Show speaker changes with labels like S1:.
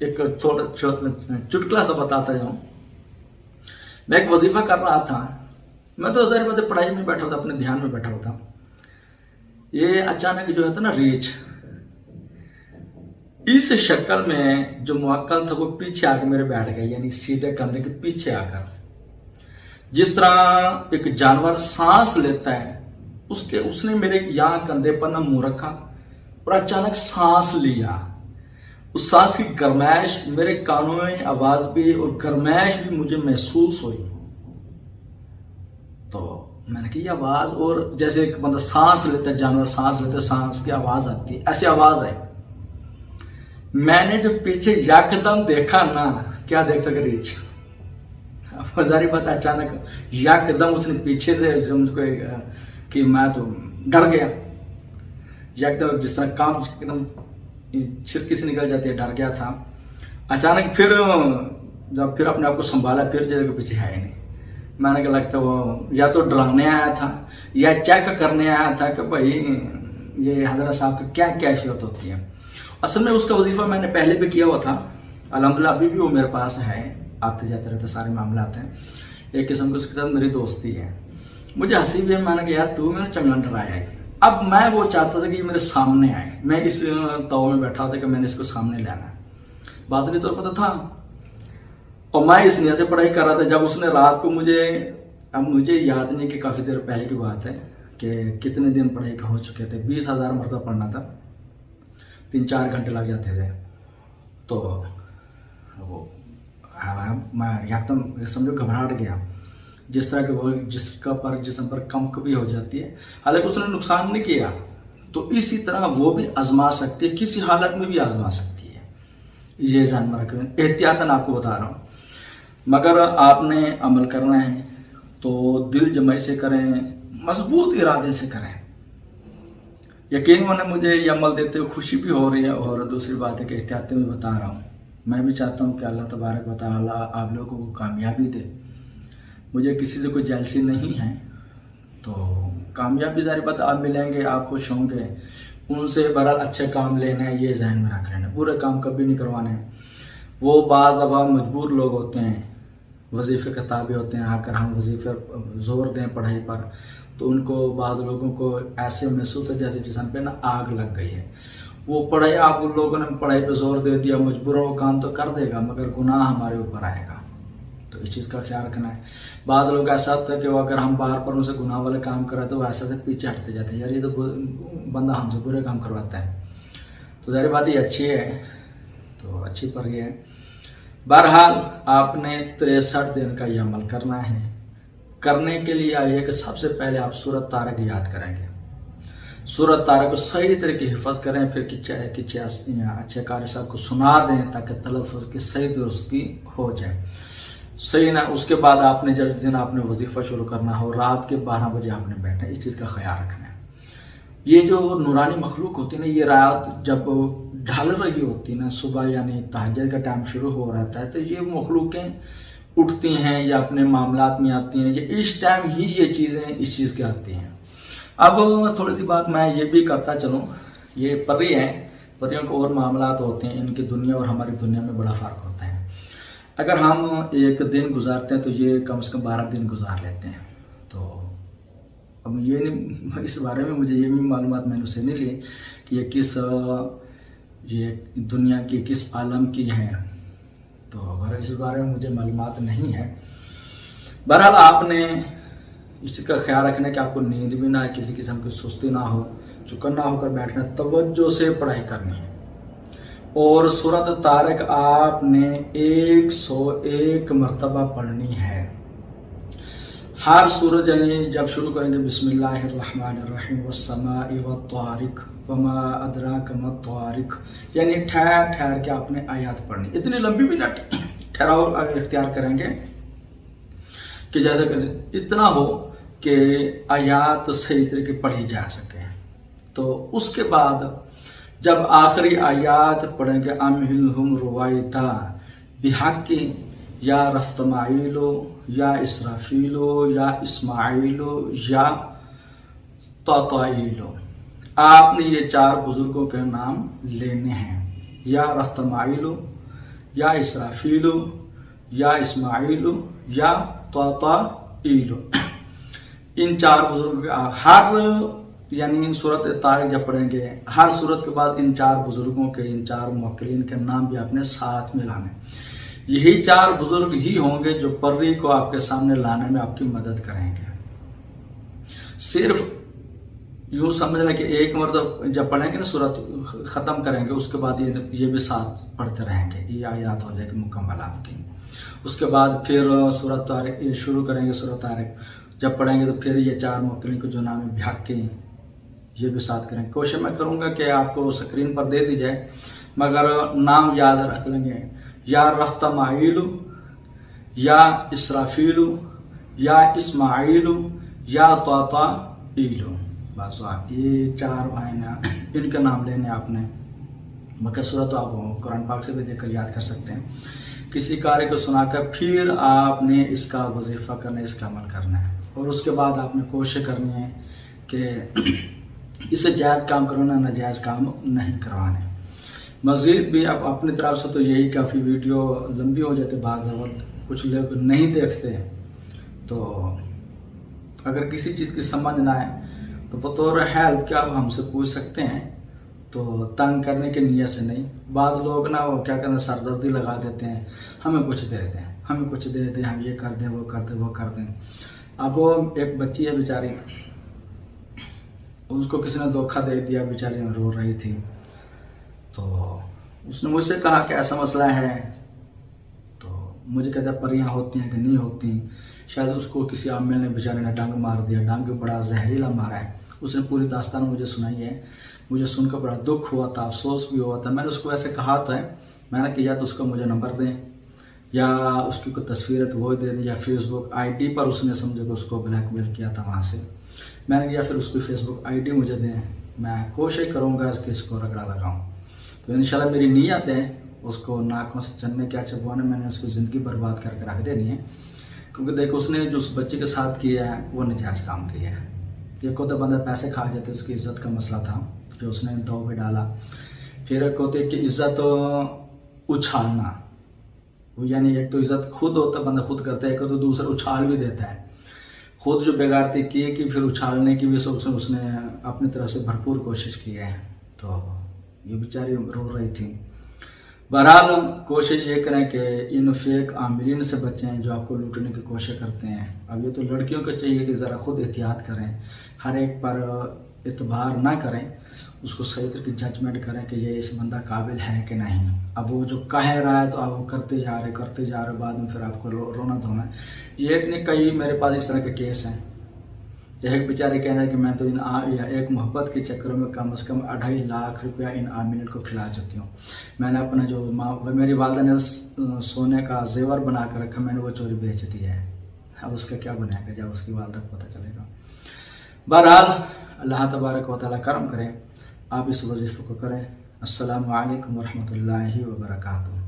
S1: एक थोड़ा चुटकुला सा बताता जाऊं। मैं एक वजीफा कर रहा था, मैं तो ज़ाहिर बात है पढ़ाई में बैठा था, अपने ध्यान में बैठा हुआ था। ये अचानक जो है था ना रीछ, इस शक्ल में जो मुअक्कल था वो पीछे आकर मेरे बैठ गया, यानी सीधे कंधे के पीछे आकर। जिस तरह एक जानवर सांस लेता है, उसने मेरे यहाँ कंधे पर ना मुंह रखा और अचानक सांस लिया। उस सांस की गर्माइश मेरे कानों में आवाज भी और गर्माइश भी मुझे महसूस हुई। तो मैंने कहा ये आवाज, और जैसे एक बंदा सांस लेता है, जानवर सांस लेता है, सांस की आवाज आती है, ऐसी आवाज है। मैंने जो पीछे यकदम देखा ना, क्या देखता रीछ, जारी बात अचानक यकदम उसने पीछे से मुझको कि मैं तो डर गया एकदम, जिस तरह काम एकदम छिरकी से निकल जाती है, डर गया था। अचानक फिर जब फिर अपने आप को संभाला, फिर जगह के पीछे है ही नहीं। मैंने कहा लगता वो या तो डराने आया था या चेक करने आया था कि भाई ये हजरत साहब की क्या कैफियत होती है। असल में उसका वजीफा मैंने पहले भी किया हुआ था, अल्हम्दुलिल्लाह अभी भी वो मेरे पास है, आते जाते रहते सारे मामले आते हैं। एक किस्म की उसके साथ मेरी दोस्ती है। मुझे हंसी भी है, मैंने कहा यार तू मेरा चंगन डराया है। अब मैं वो चाहता था कि ये मेरे सामने आए, मैं इस ताव में बैठा था कि मैंने इसको सामने लेना है, बादली तो पता था। और मैं इस नियत से पढ़ाई कर रहा था, जब उसने रात को मुझे याद नहीं कि काफ़ी देर पहले की बात है कि कितने दिन पढ़ाई का हो चुके थे, 20,000 मरतबा पढ़ना था, 3-4 घंटे लग जाते थे। तो वो मैं एकदम समझो घबराहट गया, जिस तरह के वो जिसका जिस्म पर कंप भी हो जाती है। हालांकि उसने नुकसान नहीं किया, तो इसी तरह वो भी आजमा सकती है, किसी हालत में भी आजमा सकती है। ये ध्यान में रखें, एहतियातन आपको बता रहा हूँ। मगर आपने अमल करना है तो दिल जमाई से करें, मजबूत इरादे से करें। यकीन माने मुझे ये अमल देते हुए खुशी भी हो रही है, और दूसरी बात है कि एहतियात में बता रहा हूँ। मैं भी चाहता हूँ कि अल्लाह तबारक व तआला आप लोगों को कामयाबी दे। मुझे किसी से कोई जेलसी नहीं है, तो कामयाबी ज़ाहिर बात आप मिलेंगे, आप खुश होंगे, उनसे बहरहाल अच्छे काम लेना है, ये जहन में रख लेना। बुरे काम कभी नहीं करवाने। वो बाज़ दफ़ा मजबूर लोग होते हैं, वजीफ़े के ताबे होते हैं, आकर हम वजीफ़े जोर दें पढ़ाई पर, तो उनको बाज़ लोगों को ऐसे महसूस है जैसे जिस्म पे ना आग लग गई है। वो पढ़ाई, आप उन लोगों ने पढ़ाई पे जोर दे दिया, मजबूरों वो काम तो कर देगा, मगर गुनाह हमारे ऊपर आएगा। तो इस चीज़ का ख्याल रखना है। बाद लोग ऐसा होता है कि वो अगर हम बार पर उनसे गुनाह वाले काम कराए तो वैसे से पीछे हटते जाते हैं, यार ये तो बंदा हमसे बुरे काम करवाता है। तो ज़ाहिर बात ये अच्छी है, तो अच्छी पर ये है। बहरहाल आपने 63 दिन का ये अमल करना है। करने के लिए आइए कि सबसे पहले आप सूरत तारक याद करेंगे। सूरत तारक को सही तरीके हिफाज करें, फिर किच्चे अच्छे कारी साहब को सुना दें ताकि तलफ़्फ़ुज़ की सही दुरुस्ती हो जाए, सही ना। उसके बाद आपने जब दिन आपने वजीफ़ा शुरू करना हो, रात के 12 बजे आपने बैठना है, इस चीज़ का ख्याल रखना है। ये जो नूरानी मखलूक होती है ना, ये रात जब ढल रही होती ना, सुबह यानी तहज्जुद का टाइम शुरू हो रहता है, तो ये मखलूकें उठती हैं या अपने मामलात में आती हैं, ये इस टाइम ही ये चीज़ें इस चीज़ की आती हैं। अब थोड़ी सी बात मैं ये भी करता चलूँ, ये परी हैं, परियों के और मामलात होते हैं, इनकी दुनिया और हमारी दुनिया में बड़ा फ़र्क होता है। अगर हम एक दिन गुजारते हैं तो ये कम से कम 12 दिन गुजार लेते हैं। तो अब ये नहीं, इस बारे में मुझे ये भी मालूमात मैंने उससे नहीं ली कि ये दुनिया की किस आलम की है, तो इस बारे में मुझे मालूमात नहीं है। बहरहाल आपने इस चीज़ का ख्याल रखना है कि आपको नींद भी ना आए, किसी किस्म की सुस्ती ना हो, चुकन्ना होकर बैठना, तवज्जो से पढ़ाई करनी है। और सूरत तारक आपने 101 मरतबा पढ़नी है। हर सूरज जब शुरू करेंगे बिस्मिल्लाहिर्रहमानिर्रहीम वस्समाइ वत्तारिक वमा अदराक मत्तारिक, यानी ठहर ठहर के आपने आयत पढ़नी। इतनी लंबी भी ना ठहराव इख्तियार करेंगे कि जैसे कि इतना हो कि आयत सही तरीके पढ़ी जा सके। तो उसके बाद जब आखिरी आयत पढ़ेंगे अमहिलहुम रुवायता बिहक्की या रफ्तमाइलो या इसराफीलो या इस्माइलो या तौताइलो, आपने ये 4 बुजुर्गों के नाम लेने हैं। या रफ्तमाइलो या इसराफीलु, या इस्माइलु, या ताताईलु। इन 4 बुजुर्ग हर यानी सूरत तारिक जब पढ़ेंगे हर सूरत के बाद इन 4 बुजुर्गों के, इन 4 मुवक्किलीन के नाम भी आपने साथ में लाने। यही 4 बुजुर्ग ही होंगे जो पर्री को आपके सामने लाने में आपकी मदद करेंगे। सिर्फ यूं समझना कि एक मरतबा जब पढ़ेंगे ना सूरत ख़त्म करेंगे, उसके बाद ये भी साथ पढ़ते रहेंगे, ये आयत हो जाएगी मुकम्मल आपकी। उसके बाद फिर सूरत तारिक शुरू करेंगे, सूरत तारिक जब पढ़ेंगे तो फिर ये 4 मुवक्किलीन को जो नाम है भ्याके, ये भी साथ करेंगे। कोशिश मैं करूँगा कि आपको स्क्रीन पर दे दी जाए, मगर नाम याद रख लेंगे। या रफ्तमाइलु, या इसराफीलु, या इस्माइलु, या ताताईलु। बस ये 4 आयना इनके नाम लेने आपने। मक्का सूरत तो आप कुरान पाक से भी देखकर याद कर सकते हैं। किसी कार्य को सुनाकर फिर आपने इसका वजीफा करना है, इसका अमल करना है, और उसके बाद आपने कोशिश करनी है कि इससे जायज़ काम करवाना, नाजायज़ काम नहीं करवाने। मज़ीद भी आप अपनी तरफ से तो यही काफ़ी वीडियो लंबी हो जाती है, बाज़ वक्त कुछ लोग नहीं देखते। तो अगर किसी चीज़ की समझ ना आए तो बतौर हेल्प क्या आप हमसे पूछ सकते हैं, तो तंग करने की नीयत से नहीं। बाद लोग ना वो क्या कहते हैं, सरदर्दी लगा देते हैं, हमें कुछ दे दें, हमें कुछ दे दें, हम ये कर दें, वो कर दें, वो कर दें। अब वो एक बच्ची है बेचारी, उसको किसी ने धोखा दे दिया, बेचारी रो रही थी। तो उसने मुझसे कहा कि ऐसा मसला है, तो मुझे कहता परियां होती हैं कि नहीं होती। शायद उसको किसी आमिल ने बेचारे ने डंग मार दिया, डंग बड़ा जहरीला मारा है। उसने पूरी दास्तान मुझे सुनाई है। मुझे सुनकर बड़ा दुख हुआ था, अफसोस भी हुआ था। मैंने उसको ऐसे कहा था, मैंने कि या तो उसका मुझे नंबर दें, या उसकी कोई तस्वीर है तो वो दे दें, या फेसबुक आईडी पर उसने समझे कि उसको ब्लैकमेल किया था वहाँ से। मैंने कहा या फिर उसकी फेसबुक आईडी मुझे दें, मैं कोशिश करूँगा इसके इसको रगड़ा लगाऊँ। तो इंशाल्लाह मेरी नीयत है उसको नाकों से चन्ने क्या चबवाने, मैंने उसकी ज़िंदगी बर्बाद करके रख देनी है। क्योंकि देखो उसने जो उस बच्चे के साथ किया है वो नाजायज़ काम किया है। एक होता बंदा पैसे खा जाते, उसकी इज़्ज़त का मसला था जो उसने दाव पे डाला। फिर एक होते कि इज़्ज़त उछालना, वो यानी एक तो इज़्ज़त खुद होता बंदा खुद करता है, एक तो दूसरा उछाल भी देता है। खुद जो बेगारती की कि फिर उछालने की भी उसने अपनी तरफ से भरपूर कोशिश की है। तो ये बेचारी रो रही थी। बहरहाल कोशिश ये करें कि इन फेक आमिलीन से बचें जो आपको लूटने की कोशिश करते हैं। अब ये तो लड़कियों को चाहिए कि ज़रा खुद एहतियात करें, हर एक पर एतबार ना करें, उसको सही तरह की जजमेंट करें कि ये इस बंदा काबिल है कि नहीं। अब वो जो कह रहा है तो आप वो करते जा रहे, बाद में फिर आपको रोना धोना। ये एक नहीं कई मेरे पास इस तरह के केस हैं। एक बेचारे कह रहे हैं कि मैं तो एक मोहब्बत के चक्कर में कम से कम 2.5 लाख रुपया इन आमिल को खिला चुकी हूँ। मैंने अपना जो मेरी वालदा ने सोने का जेवर बना कर रखा, मैंने वो चोरी बेच दिया है। अब उसका क्या बनेगा जब उसकी वालदा को पता चलेगा। बहरहाल अल्लाह तबारक व तआला करम करें, आप इस वजीफ़े को करें। अस्सलामु अलैकुम वरहमतुल्लाहि वबरकातुहू।